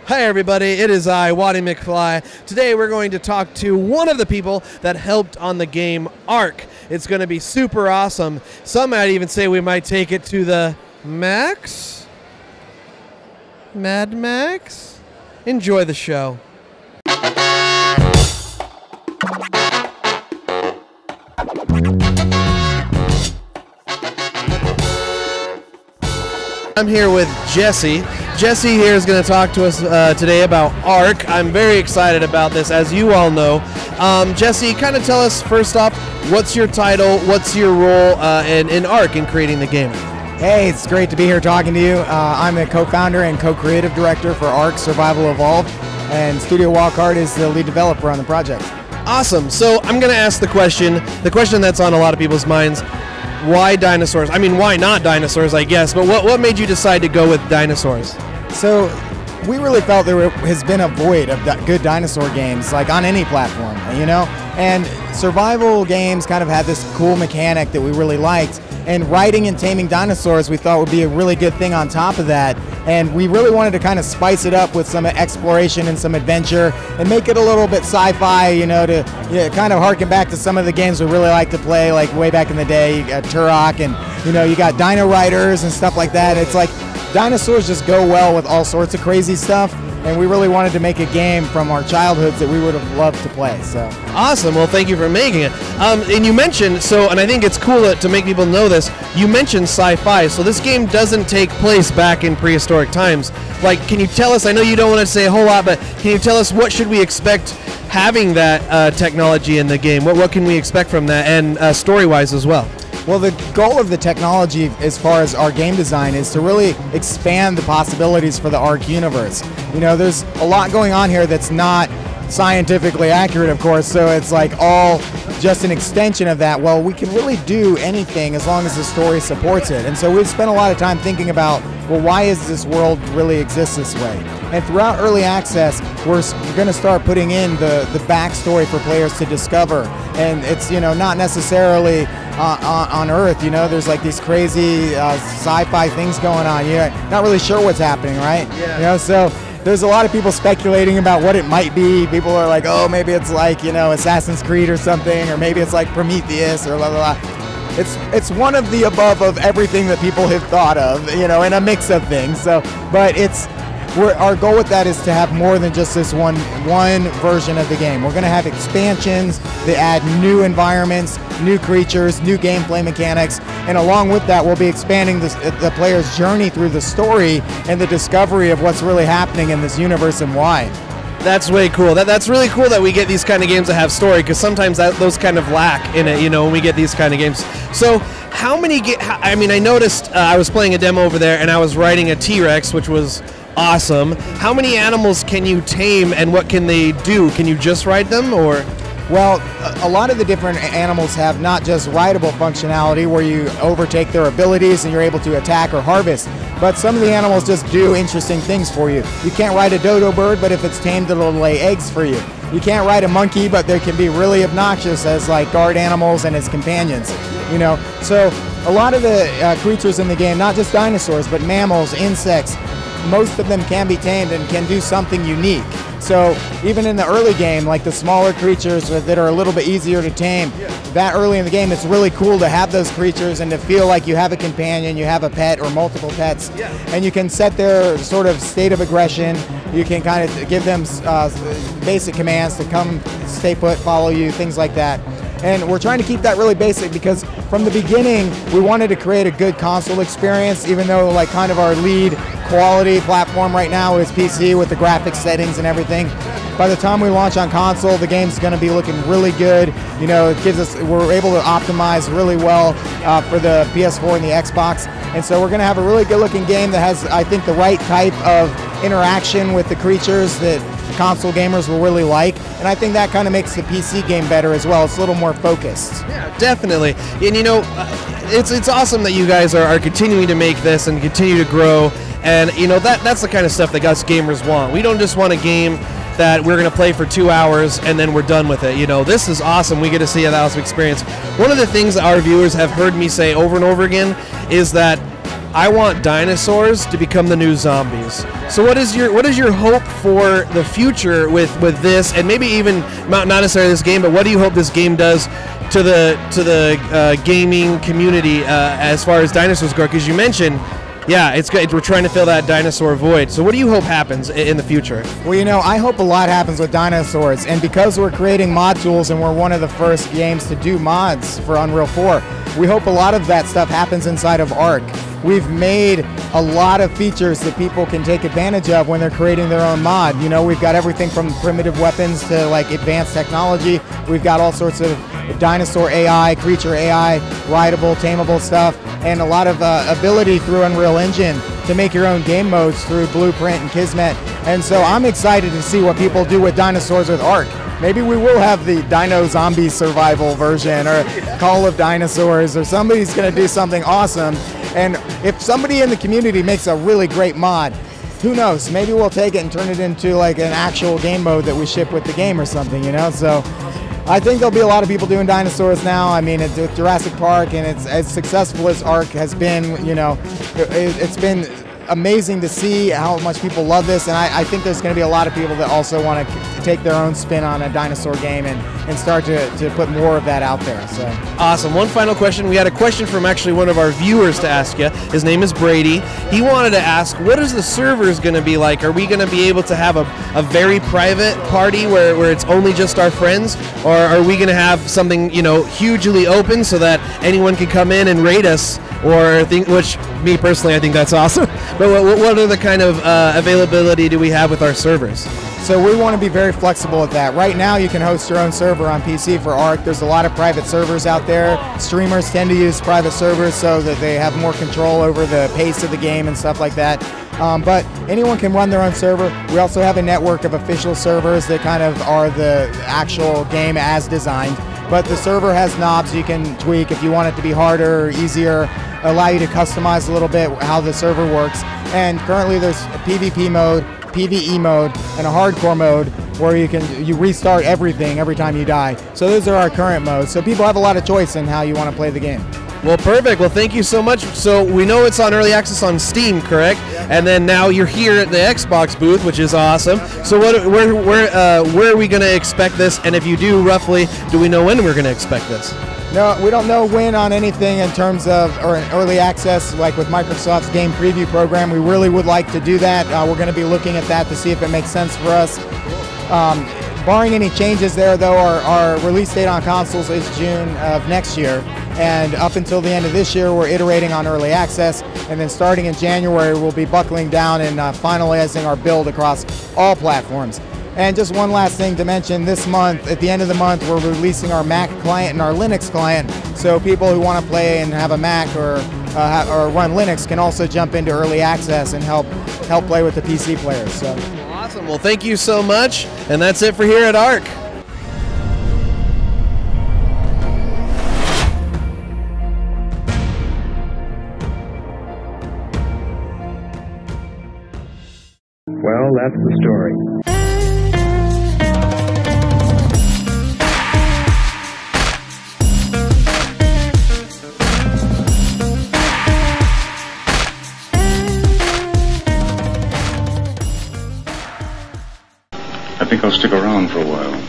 Hi everybody, it is I, Waddy McFly. Today we're going to talk to one of the people that helped on the game Ark. It's going to be super awesome. Some might even say we might take it to the max? Mad Max? Enjoy the show. I'm here with Jesse. Jesse here is going to talk to us today about Ark. I'm very excited about this, as you all know. Jesse, kind of tell us first off, what's your title, what's your role in Ark in creating the game? Hey, it's great to be here talking to you. I'm the co-founder and co-creative director for Ark Survival Evolved, and Studio Wildcard is the lead developer on the project. Awesome. So I'm going to ask the question that's on a lot of people's minds. Why dinosaurs? I mean, why not dinosaurs, I guess, but what made you decide to go with dinosaurs? So we really felt there has been a void of good dinosaur games, like on any platform, you know? And survival games kind of had this cool mechanic that we really liked, and riding and taming dinosaurs we thought would be a really good thing on top of that. And we really wanted to kind of spice it up with some exploration and some adventure and make it a little bit sci-fi, you know, to kind of harken back to some of the games we really like to play, like way back in the day. You got Turok, and you know, you got Dino Riders and stuff like that. It's like dinosaurs just go well with all sorts of crazy stuff, and we really wanted to make a game from our childhoods that we would have loved to play. So awesome. Well, thank you for making it. And you mentioned, and I think it's cool to make people know this, you mentioned sci-fi, so this game doesn't take place back in prehistoric times. Like, can you tell us, I know you don't want to say a whole lot, but can you tell us what should we expect having that technology in the game? What can we expect from that, and story-wise as well? Well, the goal of the technology as far as our game design is to really expand the possibilities for the Ark universe. You know, there's a lot going on here that's not scientifically accurate, of course, so it's like all just an extension of that. Well, we can really do anything as long as the story supports it. And so we've spent a lot of time thinking about, well, why is this world really exist this way? And throughout early access, we're going to start putting in the backstory for players to discover. And it's, you know, not necessarily on Earth, you know, there's like these crazy sci-fi things going on. You're not really sure what's happening, right? Yeah. You know, so there's a lot of people speculating about what it might be. People are like, oh, maybe it's like, you know, Assassin's Creed or something, or maybe it's like Prometheus or blah, blah, blah. It's one of the above of everything that people have thought of, you know, in a mix of things. So, but our goal with that is to have more than just this one version of the game. We're going to have expansions that add new environments, new creatures, new gameplay mechanics, and along with that, we'll be expanding the player's journey through the story and the discovery of what's really happening in this universe and why. That's way cool. That's really cool that we get these kind of games that have story, because sometimes those kind of lack in it, you know, when we get these kind of games. So how many, I mean, I noticed I was playing a demo over there and I was riding a T-Rex, which was awesome. How many animals can you tame and what can they do? Can you just ride them, or? Well, a lot of the different animals have not just rideable functionality where you overtake their abilities and you're able to attack or harvest, but some of the animals just do interesting things for you. You can't ride a dodo bird, but if it's tamed, it'll lay eggs for you. You can't ride a monkey, but they can be really obnoxious as like guard animals and as companions, you know. So a lot of the creatures in the game, not just dinosaurs, but mammals, insects, most of them can be tamed and can do something unique. So even in the early game, like the smaller creatures that are a little bit easier to tame, that early in the game, it's really cool to have those creatures and to feel like you have a companion, you have a pet or multiple pets, and you can set their sort of state of aggression. You can kind of give them basic commands to come, stay put, follow you, things like that. And we're trying to keep that really basic because from the beginning, we wanted to create a good console experience, even though like kind of our lead quality platform right now is PC with the graphics settings and everything. By the time we launch on console, the game's going to be looking really good. You know, we're able to optimize really well for the PS4 and the Xbox. And so we're going to have a really good looking game that has, I think, the right type of interaction with the creatures that console gamers will really like, and I think that kind of makes the PC game better as well. It's a little more focused. Yeah, definitely. And you know, it's awesome that you guys are continuing to make this and continue to grow, and you know, that's the kind of stuff that us gamers want. We don't just want a game that we're going to play for 2 hours and then we're done with it. You know, this is awesome. We get to see a awesome experience. One of the things that our viewers have heard me say over and over again is that I want dinosaurs to become the new zombies. So what is your hope for the future with this, and maybe even not necessarily this game, but what do you hope this game does to the gaming community as far as dinosaurs go? Because you mentioned, yeah, it's good. We're trying to fill that dinosaur void. So what do you hope happens in the future? Well, you know, I hope a lot happens with dinosaurs, and because we're creating mod tools and we're one of the first games to do mods for Unreal 4, we hope a lot of that stuff happens inside of Ark. We've made a lot of features that people can take advantage of when they're creating their own mod. You know, we've got everything from primitive weapons to like advanced technology. We've got all sorts of dinosaur AI, creature AI, rideable, tameable stuff, and a lot of ability through Unreal Engine to make your own game modes through Blueprint and Kismet. And so I'm excited to see what people do with dinosaurs with Ark. Maybe we will have the Dino Zombie Survival version, or Call of Dinosaurs, or somebody's going to do something awesome. And if somebody in the community makes a really great mod, who knows? Maybe we'll take it and turn it into like an actual game mode that we ship with the game or something, you know? So I think there'll be a lot of people doing dinosaurs now. I mean, it's Jurassic Park, and it's as successful as Ark has been, you know, it's been amazing to see how much people love this, and I think there's going to be a lot of people that also want to take their own spin on a dinosaur game and start to put more of that out there. So awesome. One final question. We had a question from actually one of our viewers to ask you. His name is Brady. He wanted to ask, what is the servers going to be like? Are we going to be able to have a very private party where it's only just our friends, or are we going to have something, you know, hugely open so that anyone can come in and raid us, or which me personally, I think that's awesome. But what other kind of availability do we have with our servers? So we want to be very flexible with that. Right now you can host your own server on PC for Ark. There's a lot of private servers out there. Streamers tend to use private servers so that they have more control over the pace of the game and stuff like that. But anyone can run their own server. We also have a network of official servers that kind of are the actual game as designed. But the server has knobs you can tweak if you want it to be harder or easier, allow you to customize a little bit how the server works. And currently there's a PvP mode, PvE mode, and a hardcore mode where you restart everything every time you die. So those are our current modes. So people have a lot of choice in how you want to play the game. Well, perfect. Well, thank you so much. So we know it's on early access on Steam, correct? Yeah. And then now you're here at the Xbox booth, which is awesome. So where are we going to expect this? And if you do, roughly, do we know when we're going to expect this? No, we don't know when on anything in terms of or early access, like with Microsoft's game preview program. We really would like to do that. We're going to be looking at that to see if it makes sense for us. Barring any changes there, though, our release date on consoles is June of next year. And up until the end of this year, we're iterating on early access. And then starting in January, we'll be buckling down and finalizing our build across all platforms. And just one last thing to mention, this month, at the end of the month, we're releasing our Mac client and our Linux client. So people who want to play and have a Mac or run Linux can also jump into early access and help play with the PC players. So awesome. Well, thank you so much. And that's it for here at Ark. Well, that's the story. I think I'll stick around for a while.